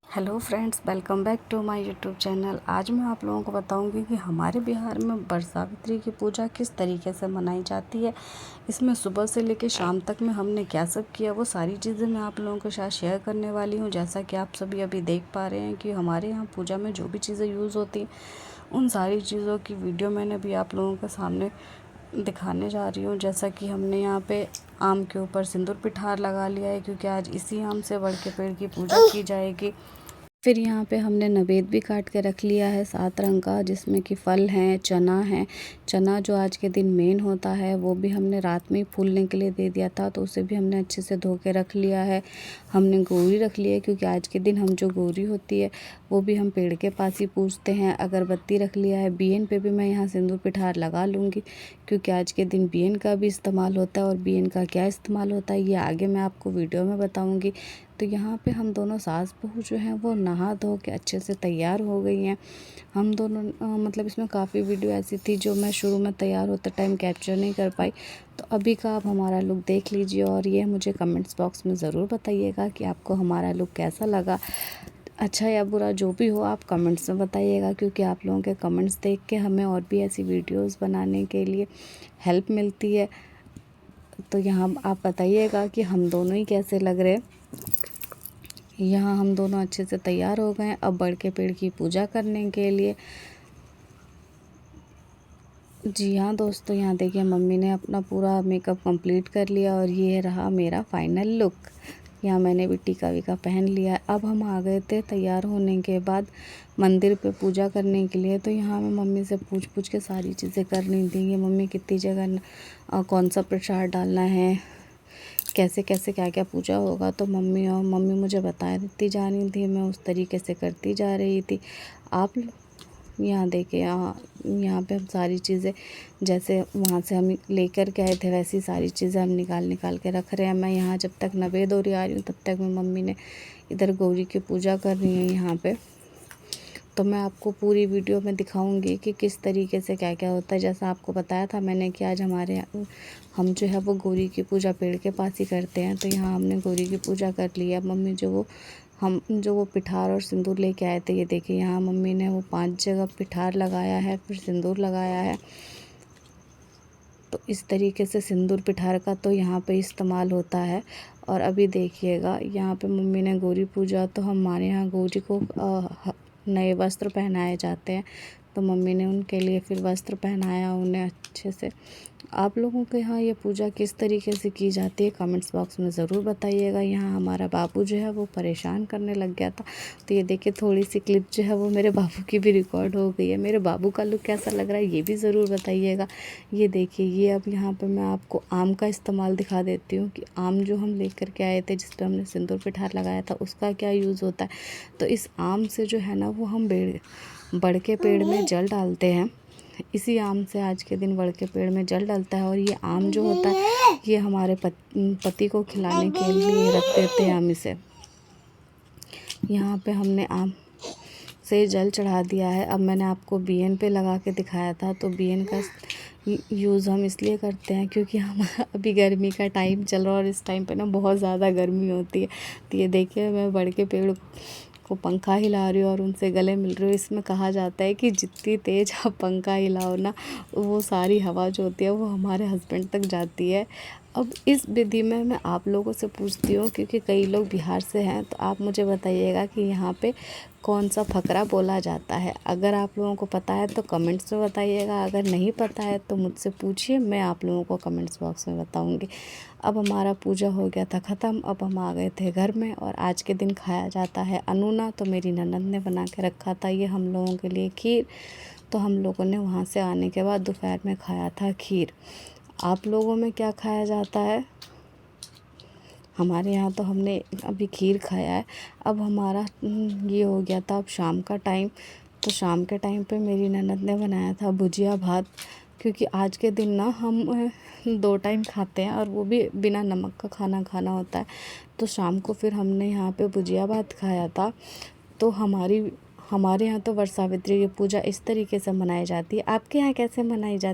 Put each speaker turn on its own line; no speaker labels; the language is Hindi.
Hello friends, welcome back to my YouTube channel. आज मैं आप लोगों को बताऊंगी कि हमारे बिहार में वटसावित्री की पूजा किस तरीके से मनाई जाती है। इसमें सुबह से लेकर शाम तक में हमने क्या सब किया, वो सारी चीज़ें मैं आप लोगों के साथ शेयर करने वाली हूँ। जैसा कि आप सभी अभी देख पा रहे हैं कि हमारे यहाँ पूजा में जो भी चीज़ें यूज़ होती हैं उन सारी चीज़ों की वीडियो मैंने अभी आप लोगों के सामने दिखाने जा रही हूँ। जैसा कि हमने यहाँ पे आम के ऊपर सिंदूर पिठार लगा लिया है, क्योंकि आज इसी आम से बड़ के पेड़ की पूजा की जाएगी। फिर यहाँ पे हमने नवेद भी काट के रख लिया है 7 रंग का, जिसमें कि फल हैं, चना है। चना जो आज के दिन मेन होता है वो भी हमने रात में ही फूलने के लिए दे दिया था, तो उसे भी हमने अच्छे से धो के रख लिया है। हमने गौरी रख ली है, क्योंकि आज के दिन हम जो गौरी होती है वो भी हम पेड़ के पास ही पूजते हैं। अगरबत्ती रख लिया है। बियन पे भी मैं यहाँ सिंदूर पिठार लगा लूँगी, क्योंकि आज के दिन बियन का भी इस्तेमाल होता है। और बियन का क्या इस्तेमाल होता है ये आगे मैं आपको वीडियो में बताऊँगी। तो यहाँ पे हम दोनों सास बहू जो हैं वो नहा धो के अच्छे से तैयार हो गई हैं। हम दोनों मतलब इसमें काफ़ी वीडियो ऐसी थी जो मैं शुरू में तैयार होते टाइम कैप्चर नहीं कर पाई। तो अभी का आप हमारा लुक देख लीजिए और ये मुझे कमेंट्स बॉक्स में ज़रूर बताइएगा कि आपको हमारा लुक कैसा लगा। अच्छा या बुरा जो भी हो आप कमेंट्स में बताइएगा, क्योंकि आप लोगों के कमेंट्स देख के हमें और भी ऐसी वीडियोज़ बनाने के लिए हेल्प मिलती है। तो यहाँ आप बताइएगा कि हम दोनों ही कैसे लग रहे हैं। यहाँ हम दोनों अच्छे से तैयार हो गए अब बड़ के पेड़ की पूजा करने के लिए। जी हाँ दोस्तों, यहाँ देखिए मम्मी ने अपना पूरा मेकअप कंप्लीट कर लिया और ये रहा मेरा फाइनल लुक। यहाँ मैंने भी टीका वीका पहन लिया है। अब हम आ गए थे तैयार होने के बाद मंदिर पे पूजा करने के लिए। तो यहाँ मैं मम्मी से पूछ के सारी चीज़ें कर रही थी। ये मम्मी कितनी जगह कौन सा प्रसाद डालना है, कैसे कैसे क्या क्या पूजा होगा, तो मम्मी मुझे बता देती जा रही थी, मैं उस तरीके से करती जा रही थी। आप यहाँ देखिए, यहाँ पे हम सारी चीज़ें जैसे वहाँ से हम लेकर के आए थे वैसी सारी चीज़ें हम निकाल के रख रहे हैं। मैं यहाँ जब तक नवेद हो रही हूँ तब तक मैं मम्मी ने इधर गौरी की पूजा कर रही है यहाँ पे। तो मैं आपको पूरी वीडियो में दिखाऊंगी कि किस तरीके से क्या क्या होता है। जैसा आपको बताया था मैंने कि आज हम जो है वो गौरी की पूजा पेड़ के पास ही करते हैं। तो यहाँ हमने गौरी की पूजा कर ली है। मम्मी जो वो पिठार और सिंदूर लेके आए थे, ये देखिए यहाँ मम्मी ने वो 5 जगह पिठार लगाया है, फिर सिंदूर लगाया है। तो इस तरीके से सिंदूर पिठार का तो यहाँ पे इस्तेमाल होता है। और अभी देखिएगा यहाँ पे मम्मी ने गौरी पूजा, तो हमारे यहाँ गौरी को नए वस्त्र पहनाए जाते हैं। तो मम्मी ने उनके लिए फिर वस्त्र पहनाया उन्हें अच्छे से। आप लोगों के यहाँ ये पूजा किस तरीके से की जाती है कमेंट्स बॉक्स में ज़रूर बताइएगा। यहाँ हमारा बाबू जो है वो परेशान करने लग गया था, तो ये देखिए थोड़ी सी क्लिप जो है वो मेरे बाबू की भी रिकॉर्ड हो गई है। मेरे बाबू का लुक कैसा लग रहा है ये भी ज़रूर बताइएगा। ये देखिए ये अब यहाँ पर मैं आपको आम का इस्तेमाल दिखा देती हूँ कि आम जो हम लेकर के आए थे जिस पर हमने सिंदूर पिठार लगाया था उसका क्या यूज़ होता है। तो इस आम से जो है ना वो हम बड़ के पेड़ में जल डालते हैं। इसी आम से आज के दिन बड़ के पेड़ में जल डलता है। और ये आम जो होता है ये हमारे पति को खिलाने के लिए रख देते हैं हम इसे। यहाँ पे हमने आम से जल चढ़ा दिया है। अब मैंने आपको बियन पे लगा के दिखाया था, तो बियन का यूज़ हम इसलिए करते हैं क्योंकि हम अभी गर्मी का टाइम चल रहा है और इस टाइम पे ना बहुत ज़्यादा गर्मी होती है। तो ये देखिए मैं बड़ के पेड़ को पंखा हिला रही हूँ और उनसे गले मिल रही हूँ। इसमें कहा जाता है कि जितनी तेज़ आप पंखा हिलाओ ना वो सारी हवा जो होती है वो हमारे हस्बैंड तक जाती है। अब इस विधि में मैं आप लोगों से पूछती हूँ, क्योंकि कई लोग बिहार से हैं, तो आप मुझे बताइएगा कि यहाँ पे कौन सा फकरा बोला जाता है। अगर आप लोगों को पता है तो कमेंट्स में बताइएगा, अगर नहीं पता है तो मुझसे पूछिए, मैं आप लोगों को कमेंट्स बॉक्स में बताऊँगी। अब हमारा पूजा हो गया था ख़त्म। अब हम आ गए थे घर में और आज के दिन खाया जाता है अनूना। तो मेरी ननद ने बना के रखा था ये हम लोगों के लिए खीर। तो हम लोगों ने वहाँ से आने के बाद दोपहर में खाया था खीर। आप लोगों में क्या खाया जाता है? हमारे यहाँ तो हमने अभी खीर खाया है। अब हमारा ये हो गया था अब शाम का टाइम। तो शाम के टाइम पे मेरी ननद ने बनाया था भुजिया भात, क्योंकि आज के दिन ना हम 2 टाइम खाते हैं और वो भी बिना नमक का खाना खाना होता है। तो शाम को फिर हमने यहाँ पे भुजिया भात खाया था। तो हमारे यहाँ तो वटसावित्री की पूजा इस तरीके से मनाई जाती है। आपके यहाँ कैसे मनाई जाती है?